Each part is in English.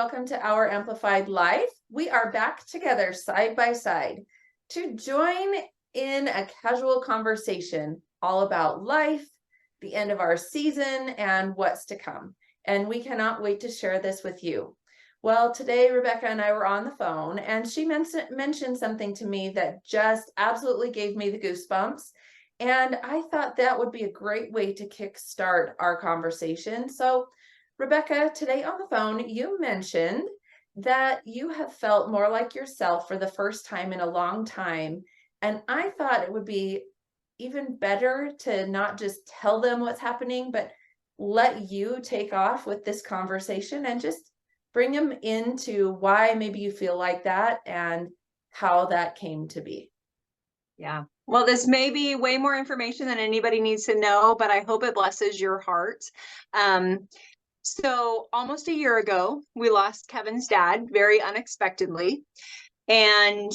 welcome to Our Amplified Life. We are back together side by side to join in a casual conversation all about life, the end of our season, and what's to come. And we cannot wait to share this with you. Well, today Rebecca and I were on the phone, and she mentioned something to me that just absolutely gave me the goosebumps. And I thought that would be a great way to kickstart our conversation. So Rebecca, today on the phone, you mentioned that you have felt more like yourself for the first time in a long time. And I thought it would be even better to not just tell them what's happening, but let you take off with this conversation and just bring them into why maybe you feel like that and how that came to be. Yeah. Well, this may be way more information than anybody needs to know, but I hope it blesses your heart. So almost a year ago, we lost Kevin's dad very unexpectedly. And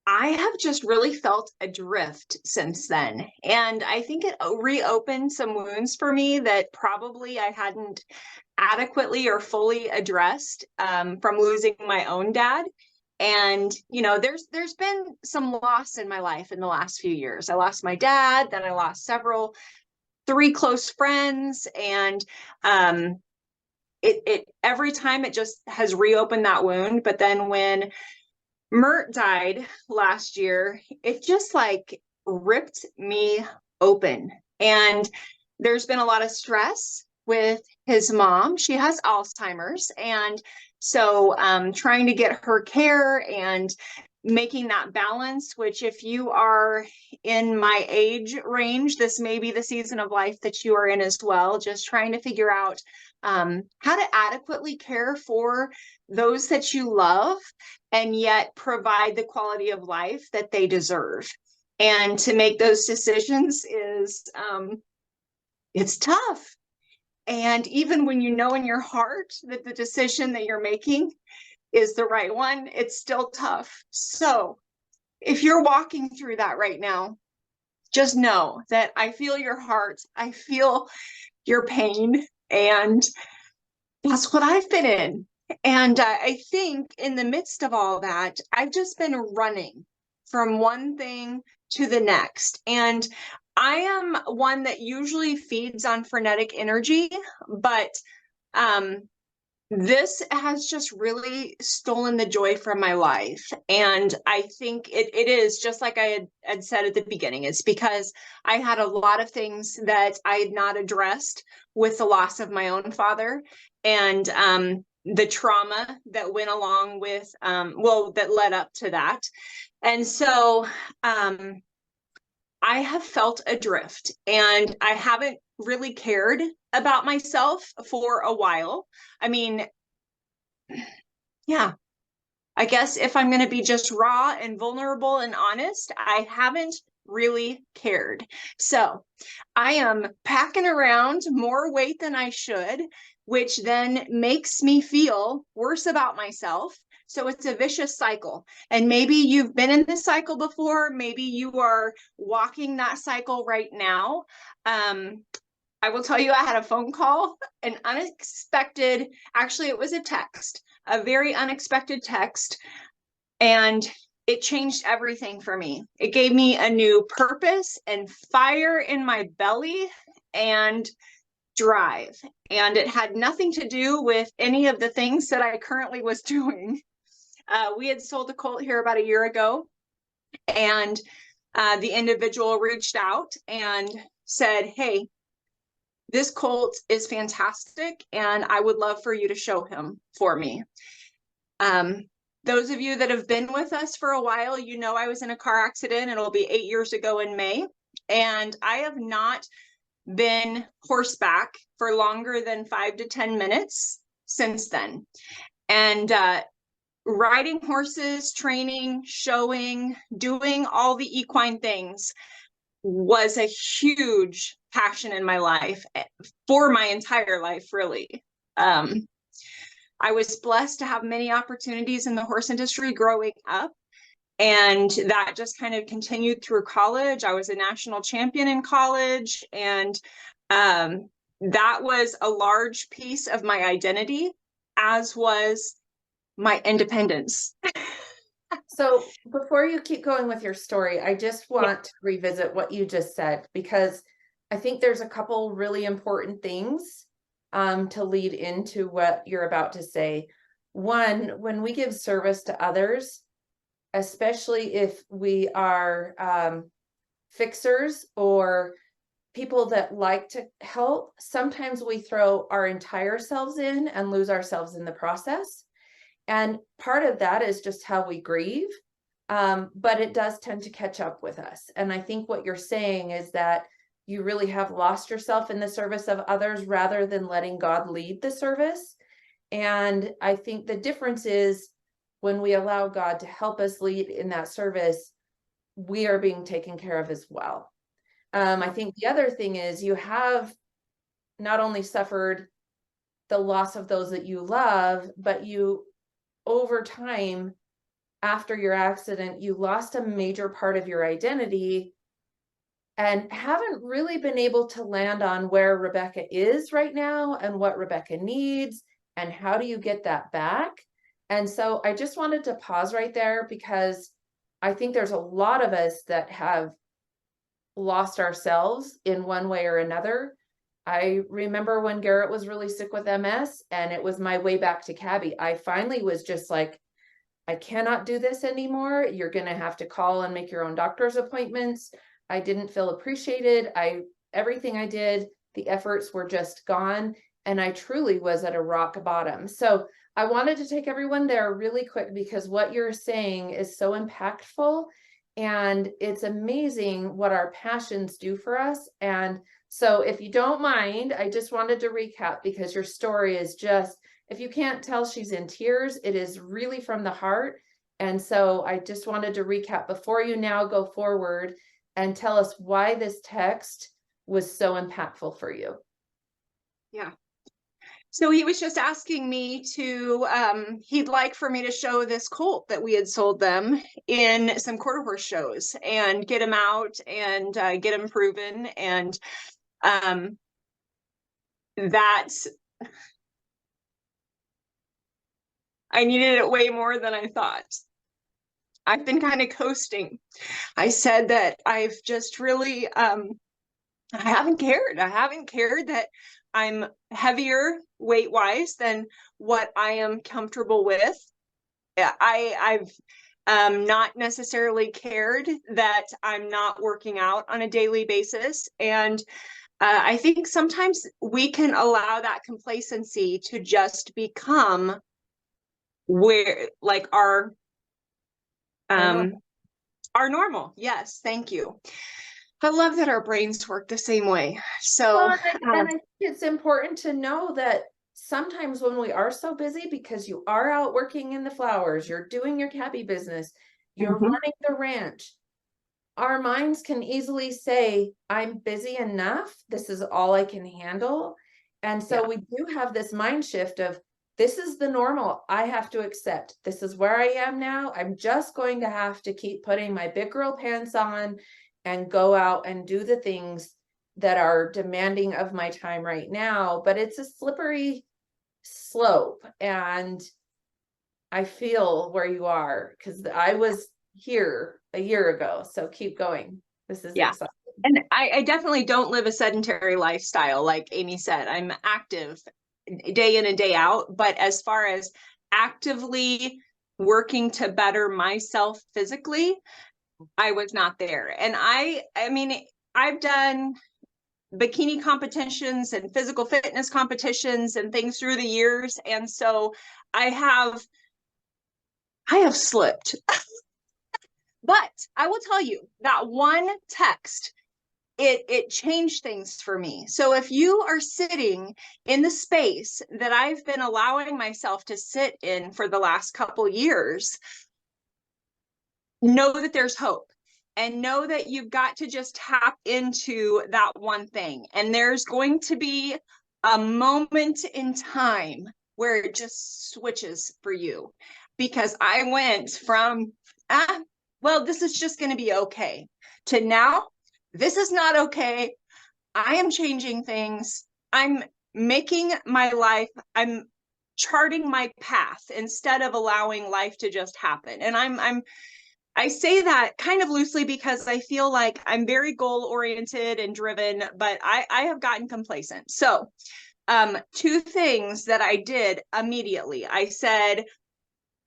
I have just really felt adrift since then. And I think it reopened some wounds for me that probably I hadn't adequately or fully addressed from losing my own dad. And, you know, there's been some loss in my life in the last few years. I lost my dad, then I lost three close friends, and it every time it just has reopened that wound. But then when Mert died last year, it just like ripped me open. And there's been a lot of stress with his mom. She has Alzheimer's. And so trying to get her care and making that balance, which if you are in my age range, this may be the season of life that you are in as well, just trying to figure out how to adequately care for those that you love and yet provide the quality of life that they deserve. And to make those decisions is, it's tough. And even when you know in your heart that the decision that you're making is the right one, it's still tough. So if you're walking through that right now, just know that I feel your heart. I feel your pain. And that's what I've been in. And I think in the midst of all that, I've just been running from one thing to the next. And I am one that usually feeds on frenetic energy, but this has just really stolen the joy from my life. And I think it is just like I had said at the beginning, it's because I had a lot of things that I had not addressed with the loss of my own father, and the trauma that went along with, that led up to that. And so I have felt adrift, and I haven't really cared about myself for a while. I mean, yeah, I guess if I'm going to be just raw and vulnerable and honest, I haven't really cared. So I am packing around more weight than I should, which then makes me feel worse about myself. So it's a vicious cycle. And maybe you've been in this cycle before. Maybe you are walking that cycle right now. I will tell you, I had a phone call, an unexpected, actually, it was a text, a very unexpected text, and it changed everything for me. It gave me a new purpose and fire in my belly and drive. And it had nothing to do with any of the things that I currently was doing. We had sold a colt here about a year ago, and the individual reached out and said, "Hey, this colt is fantastic, and I would love for you to show him for me." Those of you that have been with us for a while, you know I was in a car accident. It'll be 8 years ago in May, and I have not been horseback for longer than 5 to 10 minutes since then. And riding horses, training, showing, doing all the equine things was a huge passion in my life for my entire life, really. I was blessed to have many opportunities in the horse industry growing up, and that just kind of continued through college. I was a national champion in college, and that was a large piece of my identity, as was my independence. So before you keep going with your story, I just Yeah. want to revisit what you just said, because I think there's a couple really important things to lead into what you're about to say. One, when we give service to others, especially if we are fixers or people that like to help, sometimes we throw our entire selves in and lose ourselves in the process. And part of that is just how we grieve. But it does tend to catch up with us. And I think what you're saying is that you really have lost yourself in the service of others rather than letting God lead the service. And I think the difference is when we allow God to help us lead in that service, we are being taken care of as well. I think the other thing is you have not only suffered the loss of those that you love, but you, over time, after your accident, you lost a major part of your identity and haven't really been able to land on where Rebecca is right now and what Rebecca needs and how do you get that back. And so I just wanted to pause right there because I think there's a lot of us that have lost ourselves in one way or another. I remember when Garrett was really sick with MS and it was my way back to Cabby. I finally was just like, I cannot do this anymore. You're going to have to call and make your own doctor's appointments. I didn't feel appreciated. Everything I did, the efforts were just gone. And I truly was at a rock bottom. So I wanted to take everyone there really quick because what you're saying is so impactful. And it's amazing what our passions do for us. And so if you don't mind, I just wanted to recap because your story is just, if you can't tell, she's in tears. It is really from the heart. And so I just wanted to recap before you now go forward and tell us why this text was so impactful for you. Yeah. So he was just asking me to, he'd like for me to show this colt that we had sold them in some quarter horse shows and get him out and get him proven. And that I needed it way more than I thought. I've been kind of coasting. I said that I've just really, I haven't cared. I haven't cared that I'm heavier weight wise than what I am comfortable with. I've not necessarily cared that I'm not working out on a daily basis. And I think sometimes we can allow that complacency to just become where, like, our normal. Yes, thank you. I love that our brains work the same way. So, well, and I think it's important to know that sometimes when we are so busy, because you are out working in the flowers, you're doing your cabbie business, you're running the ranch, our minds can easily say, I'm busy enough. This is all I can handle. And so we do have this mind shift of this is the normal I have to accept. This is where I am now. I'm just going to have to keep putting my big girl pants on and go out and do the things that are demanding of my time right now. But it's a slippery slope. And I feel where you are because I was here a year ago. So keep going. This is exciting. And I definitely don't live a sedentary lifestyle. Like Amy said, I'm active day in and day out. But as far as actively working to better myself physically, I was not there. And I mean, I've done bikini competitions and physical fitness competitions and things through the years. And so I have slipped. But I will tell you that one text, it changed things for me. So if you are sitting in the space that I've been allowing myself to sit in for the last couple years, know that there's hope and know that you've got to just tap into that one thing. And there's going to be a moment in time where it just switches for you. Because I went from, well, this is just going to be okay, to now, this is not okay. I am changing things. I'm making my life, I'm charting my path instead of allowing life to just happen. And I say that kind of loosely because I feel like I'm very goal oriented and driven, but I have gotten complacent. So, two things that I did immediately. I said,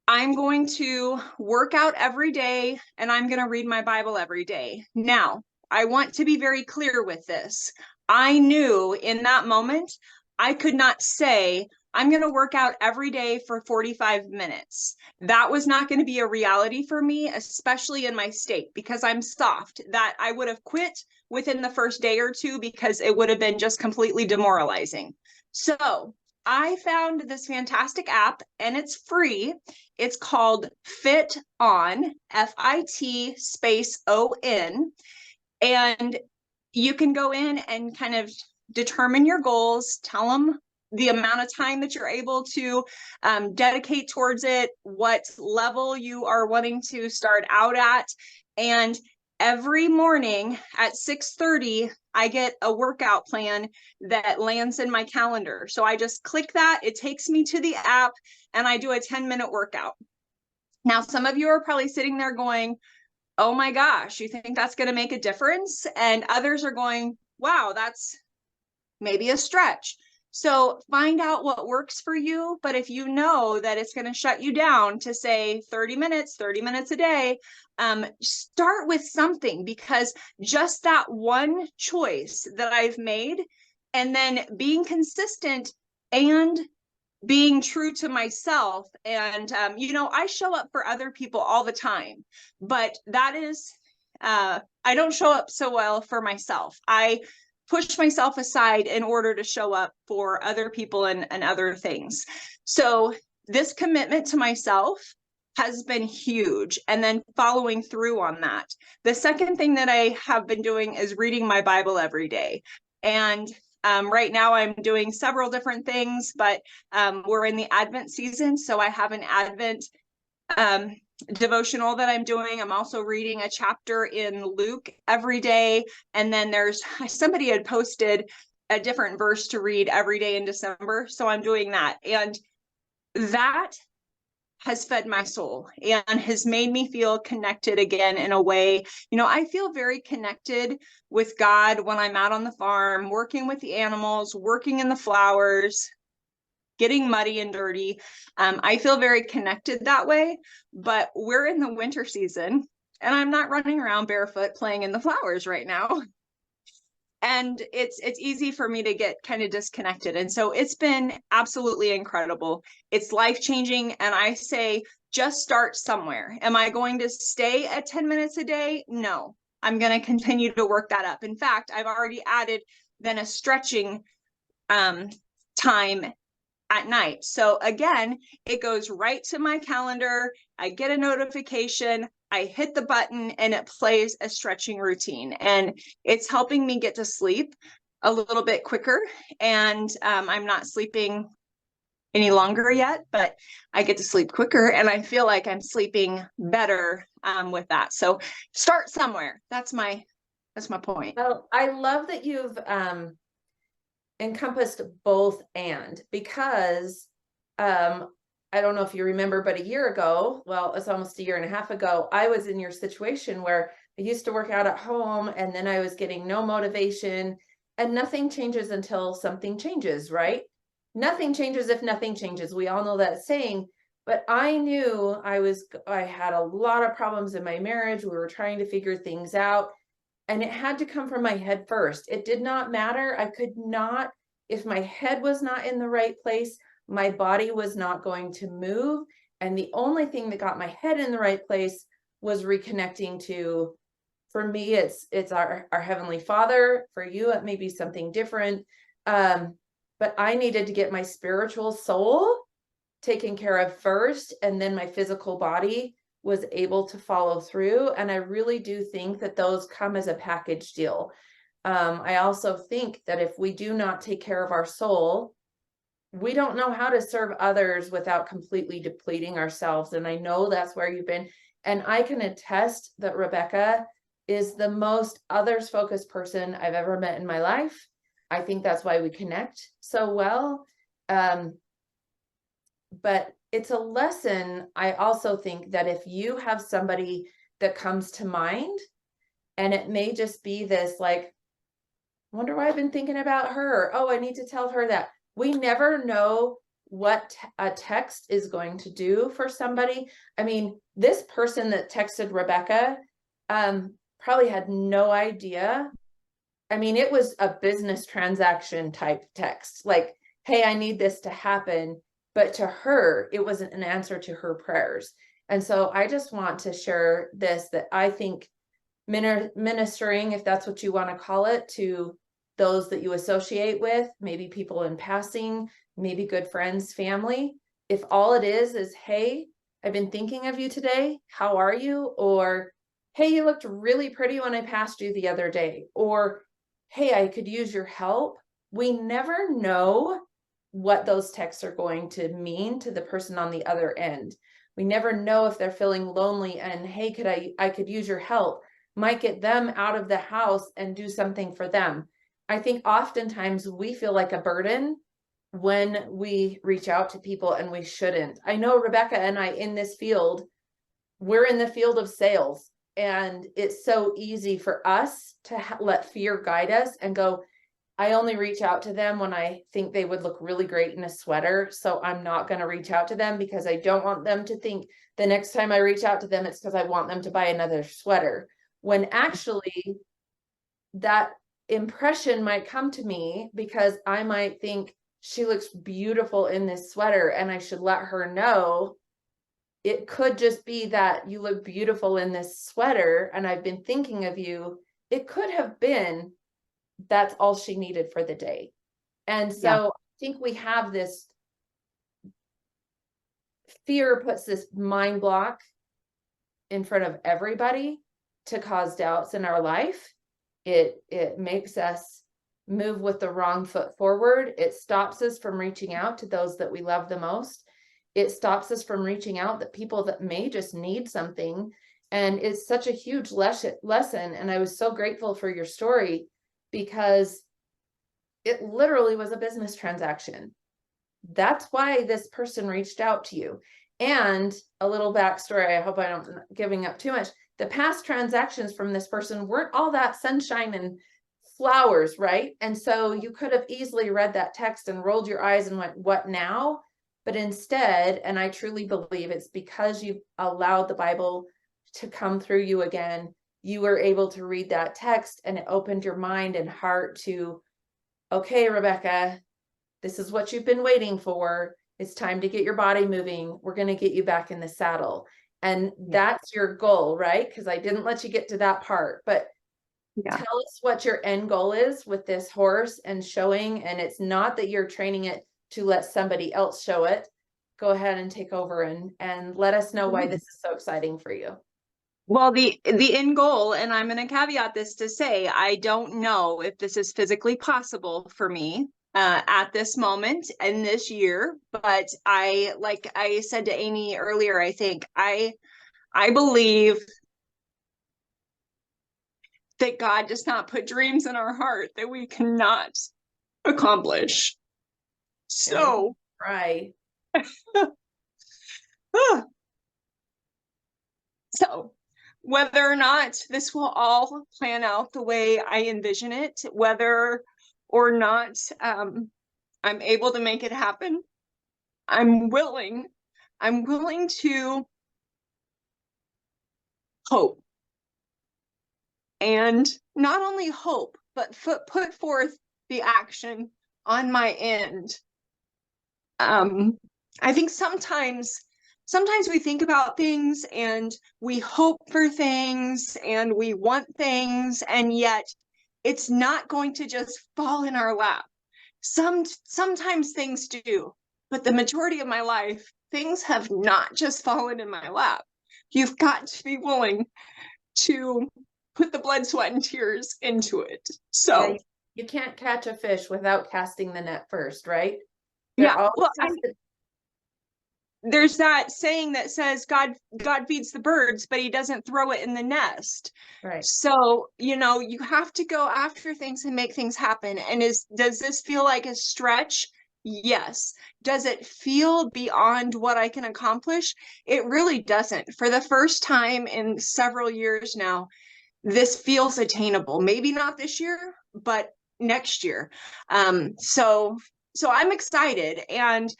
I'm going to work out every day and I'm going to read my Bible every day. Now, I want to be very clear with this. I knew in that moment, I could not say, I'm going to work out every day for 45 minutes. That was not going to be a reality for me, especially in my state, because I'm soft, that I would have quit within the first day or two because it would have been just completely demoralizing. So I found this fantastic app and it's free. It's called Fit On, FIT space ON. And you can go in and kind of determine your goals, tell them the amount of time that you're able to dedicate towards it, what level you are wanting to start out at. And every morning at 6:30, I get a workout plan that lands in my calendar. So I just click that, it takes me to the app, and I do a 10-minute workout. Now, some of you are probably sitting there going, oh my gosh, you think that's going to make a difference? And others are going, wow, that's maybe a stretch. So find out what works for you. But if you know that it's going to shut you down to say 30 minutes a day, start with something, because just that one choice that I've made, and then being consistent and being true to myself. And, I show up for other people all the time, but that is, I don't show up so well for myself. I push myself aside in order to show up for other people and other things. So this commitment to myself has been huge. And then following through on that. The second thing that I have been doing is reading my Bible every day. And right now I'm doing several different things, but we're in the Advent season. So I have an Advent devotional that I'm doing. I'm also reading a chapter in Luke every day. And then somebody had posted a different verse to read every day in December. So I'm doing that. And that has fed my soul and has made me feel connected again in a way. I feel very connected with God when I'm out on the farm, working with the animals, working in the flowers, getting muddy and dirty. I feel very connected that way, but we're in the winter season and I'm not running around barefoot playing in the flowers right now. And it's easy for me to get kind of disconnected. And so it's been absolutely incredible. It's life-changing. And I say, just start somewhere. Am I going to stay at 10 minutes a day? No, I'm going to continue to work that up. In fact, I've already added then a stretching time at night. So again, it goes right to my calendar. I get a notification. I hit the button and it plays a stretching routine, and it's helping me get to sleep a little bit quicker. And I'm not sleeping any longer yet, but I get to sleep quicker and I feel like I'm sleeping better with that. So start somewhere. That's my point. Well, I love that you've encompassed both, and because I don't know if you remember, but a year ago, well, it's almost a year and a half ago, I was in your situation where I used to work out at home and then I was getting no motivation, and nothing changes until something changes, right? Nothing changes if nothing changes. We all know that saying, but I knew I had a lot of problems in my marriage. We were trying to figure things out, and it had to come from my head first. It did not matter. I could not, if my head was not in the right place, my body was not going to move. And the only thing that got my head in the right place was reconnecting to, for me, it's our Heavenly Father. For you, it may be something different. But I needed to get my spiritual soul taken care of first, and then my physical body was able to follow through. And I really do think that those come as a package deal. I also think that if we do not take care of our soul, we don't know how to serve others without completely depleting ourselves. And I know that's where you've been. And I can attest that Rebecca is the most others focused person I've ever met in my life. I think that's why we connect so well. but it's a lesson. I also think that if you have somebody that comes to mind, and it may just be this like, wonder why I've been thinking about her. Oh, I need to tell her that. We never know what a text is going to do for somebody. I mean, this person that texted Rebecca probably had no idea. I mean, it was a business transaction type text, like, hey, I need this to happen. But to her, it wasn't an answer to her prayers. And so I just want to share this, that I think ministering, if that's what you want to call it, to those that you associate with, maybe people in passing, maybe good friends, family. If all it is, hey, I've been thinking of you today. How are you? Or, hey, you looked really pretty when I passed you the other day. Or, hey, I could use your help. We never know what those texts are going to mean to the person on the other end. We never know if they're feeling lonely and, hey, I could use your help, might get them out of the house and do something for them. I think oftentimes we feel like a burden when we reach out to people, and we shouldn't. I know Rebecca and I in this field, we're in the field of sales, and it's so easy for us to let fear guide us and go, I only reach out to them when I think they would look really great in a sweater. So I'm not going to reach out to them because I don't want them to think the next time I reach out to them, it's because I want them to buy another sweater. When actually that impression might come to me because I might think she looks beautiful in this sweater and I should let her know. It could just be that you look beautiful in this sweater and I've been thinking of you. It could have been that's all she needed for the day. And so Yeah. I think we have this fear puts this mind block in front of everybody to cause doubts in our life. It makes us move with the wrong foot forward. It stops us from reaching out to those that we love the most. It stops us from reaching out to people that may just need something. And it's such a huge lesson. And I was so grateful for your story because it literally was a business transaction. That's why this person reached out to you. And a little backstory, I hope I'm not giving up too much. The past transactions from this person weren't all that sunshine and flowers, right? And so you could have easily read that text and rolled your eyes and went, what now? But instead, and I truly believe it's because you've allowed the Bible to come through you again, you were able to read that text and it opened your mind and heart to, okay, Rebecca, this is what you've been waiting for. It's time to get your body moving. We're going to get you back in the saddle. And that's your goal, right? Because I didn't let you get to that part, but tell us what your end goal is with this horse and showing. And it's not that you're training it to let somebody else show it. Go ahead and take over and let us know why this is so exciting for you. Well, the end goal, and I'm going to caveat this to say, I don't know if this is physically possible for me at this moment in this year, but like I said to Amy earlier, I think I believe that God does not put dreams in our heart that we cannot accomplish. So, right. So whether or not this will all plan out the way I envision it, whether or not I'm able to make it happen, I'm willing to hope. And not only hope, but put forth the action on my end. I think sometimes we think about things and we hope for things and we want things, and yet it's not going to just fall in our lap. Sometimes things do, but the majority of my life, things have not just fallen in my lap. You've got to be willing to put the blood, sweat, and tears into it. So yeah, you can't catch a fish without casting the net first, right? Yeah, well, there's that saying that says God feeds the birds, but he doesn't throw it in the nest. Right. So, you have to go after things and make things happen. And does this feel like a stretch? Yes. Does it feel beyond what I can accomplish? It really doesn't. For the first time in several years now, this feels attainable. Maybe not this year, but next year. So I'm excited. And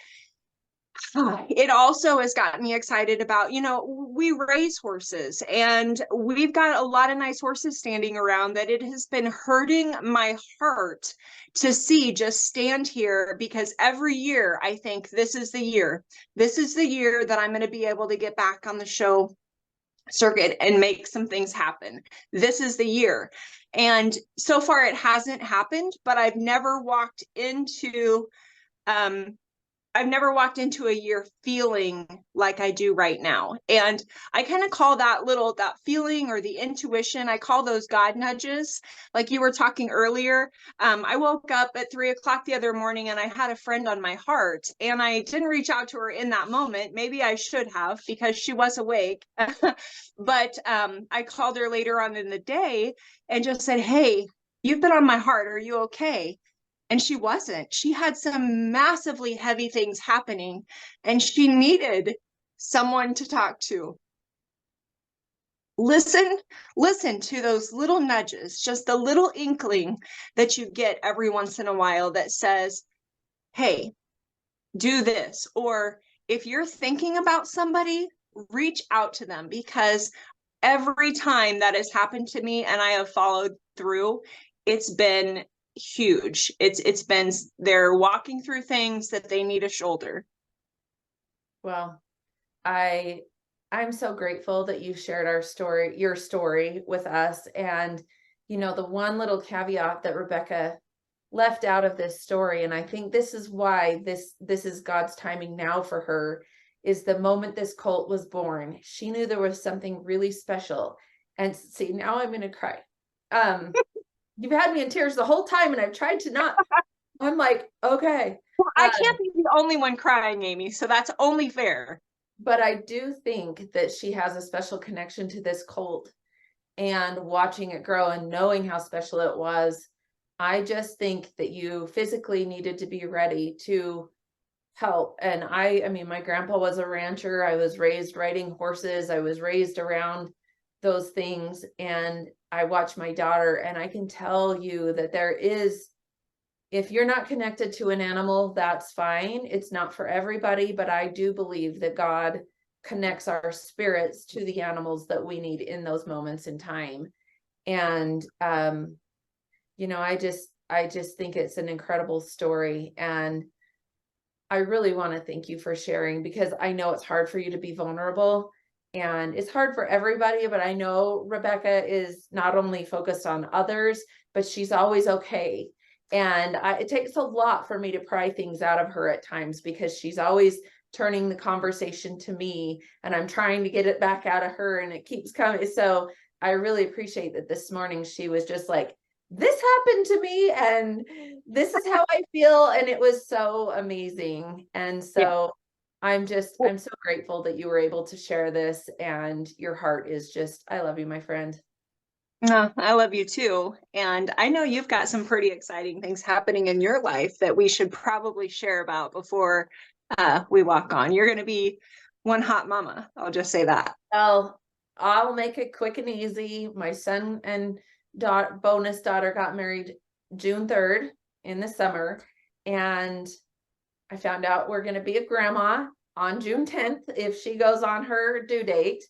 it also has gotten me excited about, we raise horses and we've got a lot of nice horses standing around that it has been hurting my heart to see just stand here, because every year I think this is the year. This is the year that I'm going to be able to get back on the show circuit and make some things happen. This is the year. And so far it hasn't happened, but um I've never walked into a year feeling like I do right now. And I kind of call that feeling or the intuition, I call those God nudges. Like you were talking earlier, I woke up at 3 o'clock the other morning and I had a friend on my heart, and I didn't reach out to her in that moment. Maybe I should have, because she was awake. But I called her later on in the day and just said, "Hey, you've been on my heart. Are you okay?" And she wasn't. She had some massively heavy things happening and she needed someone to talk to. Listen to those little nudges, just a little inkling that you get every once in a while that says, "Hey, do this." Or if you're thinking about somebody, reach out to them, because every time that has happened to me and I have followed through, it's been huge. It's been, they're walking through things that they need a shoulder. Well, I I'm so grateful that you shared your story with us. And the one little caveat that Rebecca left out of this story, and I think this is why this is God's timing now for her, is the moment this colt was born, she knew there was something really special. And see, now I'm gonna cry. Um, you've had me in tears the whole time, and I've tried to not. I'm like, okay. Well, I can't be the only one crying, Amy, so that's only fair. But I do think that she has a special connection to this colt, and watching it grow and knowing how special it was. I just think that you physically needed to be ready to help. And I mean, my grandpa was a rancher. I was raised riding horses. I was raised around those things. And I watch my daughter, and I can tell you that there is, if you're not connected to an animal, that's fine. It's not for everybody, but I do believe that God connects our spirits to the animals that we need in those moments in time. And I just think it's an incredible story. And I really want to thank you for sharing, because I know it's hard for you to be vulnerable, and it's hard for everybody, but I know Rebecca is not only focused on others, but she's always okay. And it takes a lot for me to pry things out of her at times, because she's always turning the conversation to me, and I'm trying to get it back out of her, and it keeps coming. So I really appreciate that this morning she was just like, this happened to me and this is how I feel. And it was so amazing. And Yeah. so I'm so grateful that you were able to share this, and your heart is just, I love you, my friend. I love you too. And I know you've got some pretty exciting things happening in your life that we should probably share about before we walk on. You're going to be one hot mama. I'll just say that. Well, I'll make it quick and easy. My son and bonus daughter got married June 3rd in the summer. And I found out we're going to be a grandma on June 10th if she goes on her due date.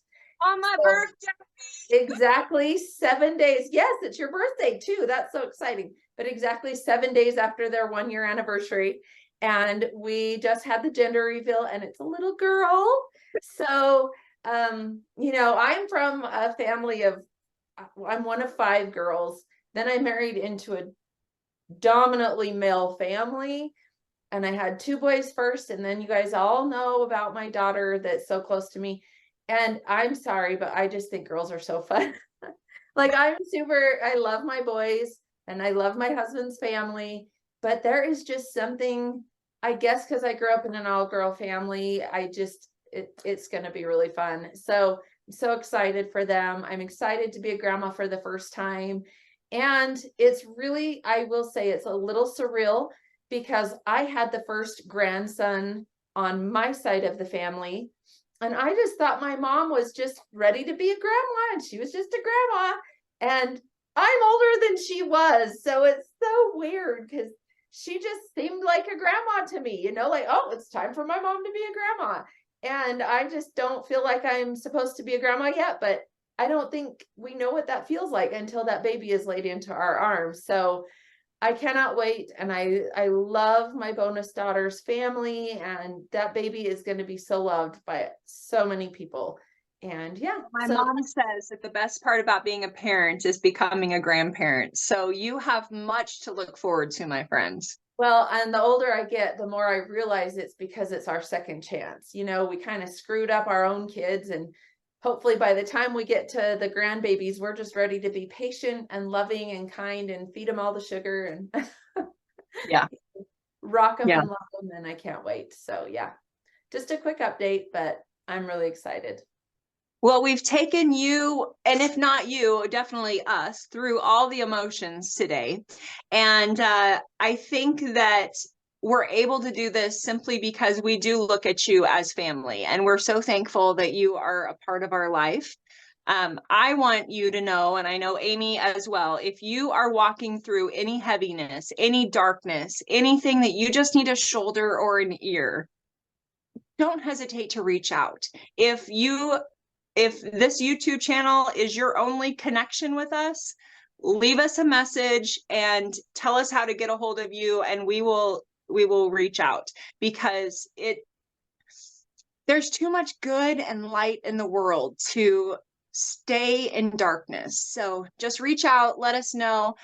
On my So, birthday. exactly 7 days. Yes, it's your birthday too. That's so exciting. But exactly 7 days after their 1 year anniversary. And we just had the gender reveal, and it's a little girl. So, I'm from a family of, I'm one of 5 girls. Then I married into a dominantly male family, and I had 2 boys first, and then you guys all know about my daughter that's so close to me. And I'm sorry, but I just think girls are so fun. Like, I love my boys and I love my husband's family, but there is just something, I guess, because I grew up in an all-girl family, it's going to be really fun. So I'm so excited for them. I'm excited to be a grandma for the first time. And it's really, I will say, it's a little surreal, because I had the first grandson on my side of the family. And I just thought my mom was just ready to be a grandma, and she was just a grandma. And I'm older than she was. So it's so weird because she just seemed like a grandma to me, like, oh, it's time for my mom to be a grandma. And I just don't feel like I'm supposed to be a grandma yet, but I don't think we know what that feels like until that baby is laid into our arms. So I cannot wait. And I love my bonus daughter's family, and that baby is going to be so loved by so many people. And yeah, My so mom says that the best part about being a parent is becoming a grandparent. So you have much to look forward to, my friends. well, and the older I get, the more I realize it's because it's our second chance. We kind of screwed up our own kids, and hopefully by the time we get to the grandbabies, we're just ready to be patient and loving and kind and feed them all the sugar and Yeah. rock them Yeah. and love them. And I can't wait. So yeah, just a quick update, but I'm really excited. Well, we've taken you, and if not you, definitely us, through all the emotions today. And I think that we're able to do this simply because we do look at you as family. And we're so thankful that you are a part of our life. I want you to know, and I know Amy as well, if you are walking through any heaviness, any darkness, anything that you just need a shoulder or an ear, don't hesitate to reach out. If this YouTube channel is your only connection with us, leave us a message and tell us how to get a hold of you, and we will reach out, because there's too much good and light in the world to stay in darkness. So just reach out, let us know.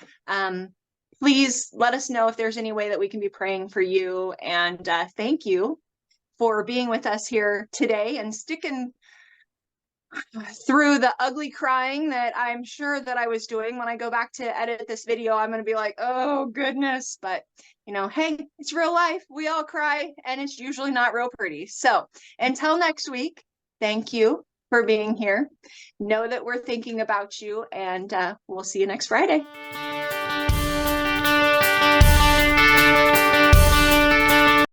Please let us know if there's any way that we can be praying for you. And thank you for being with us here today and sticking through the ugly crying that I'm sure that I was doing. When I go back to edit this video, I'm going to be like, oh goodness, but hey, it's real life. We all cry, and it's usually not real pretty. So until next week, thank you for being here. Know that we're thinking about you, and we'll see you next Friday.